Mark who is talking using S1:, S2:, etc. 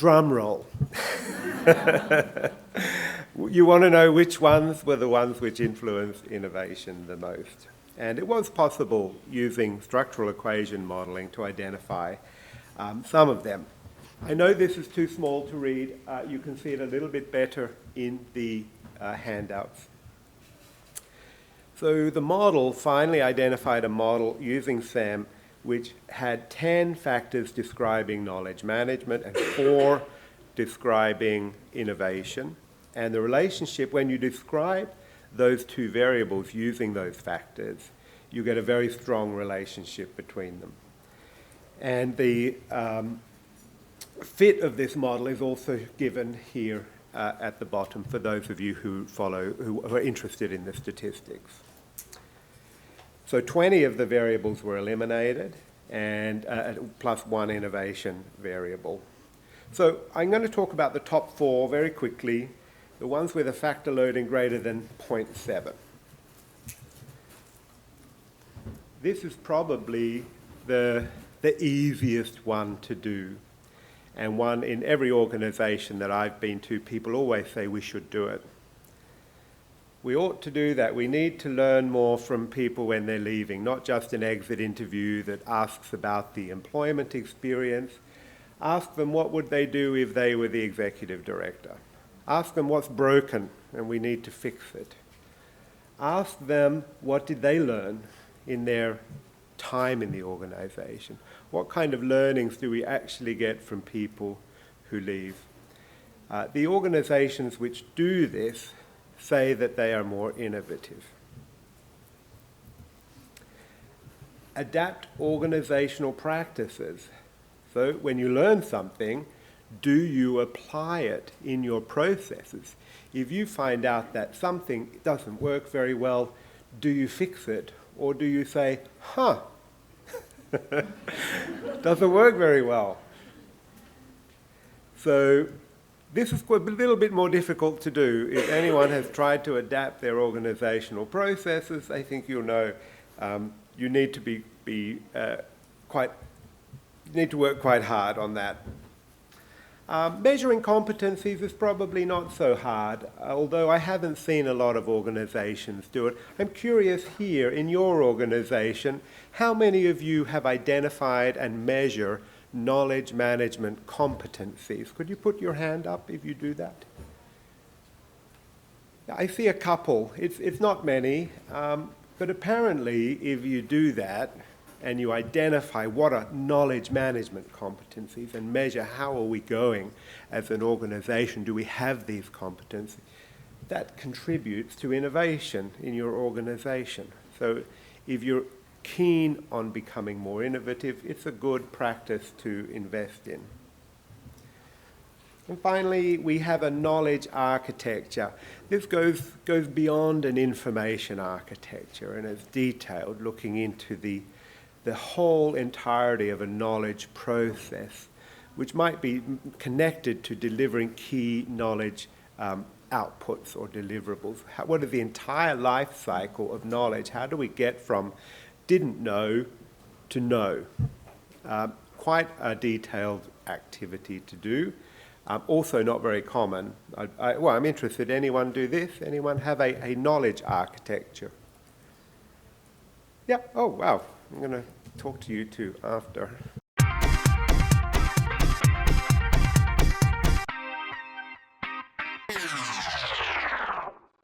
S1: Drum roll. You want to know which ones were the ones which influenced innovation the most. And it was possible using structural equation modeling to identify some of them. I know this is too small to read. You can see it a little bit better in the handouts. So the model finally identified a model using SAM which had 10 factors describing knowledge management and 4 describing innovation. And the relationship, when you describe those 2 variables using those factors, you get a very strong relationship between them. And the fit of this model is also given here at the bottom for those of you who are interested in the statistics. So 20 of the variables were eliminated, and plus 1 innovation variable. So I'm going to talk about the top 4 very quickly, the ones with a factor loading greater than 0.7. This is probably the easiest one to do, and one in every organization that I've been to, people always say we should do it. We ought to do that. We need to learn more from people when they're leaving, not just an exit interview that asks about the employment experience. Ask them what would they do if they were the executive director. Ask them what's broken and we need to fix it. Ask them what did they learn in their time in the organization. What kind of learnings do we actually get from people who leave? The organizations which do this say that they are more innovative. Adapt organizational practices. So when you learn something, do you apply it in your processes? If you find out that something doesn't work very well, do you fix it? Or do you say, doesn't work very well? So this is a little bit more difficult to do. If anyone has tried to adapt their organizational processes, I think you'll know you need to work quite hard on that. Measuring competencies is probably not so hard, although I haven't seen a lot of organizations do it. I'm curious here, in your organization, how many of you have identified and measure knowledge management competencies? Could you put your hand up if you do that? I see a couple. It's not many, but apparently if you do that and you identify what are knowledge management competencies and measure how are we going as an organization, do we have these competencies, that contributes to innovation in your organization. So if you're keen on becoming more innovative, it's a good practice to invest in. And finally, we have a knowledge architecture. This goes beyond an information architecture and is detailed, looking into the whole entirety of a knowledge process, which might be connected to delivering key knowledge outputs or deliverables. What is the entire life cycle of knowledge? How do we get from didn't know to know? Quite a detailed activity to do. Also not very common. I'm interested. Anyone do this? Anyone have a knowledge architecture? Yeah. Oh, wow. I'm going to talk to you two after.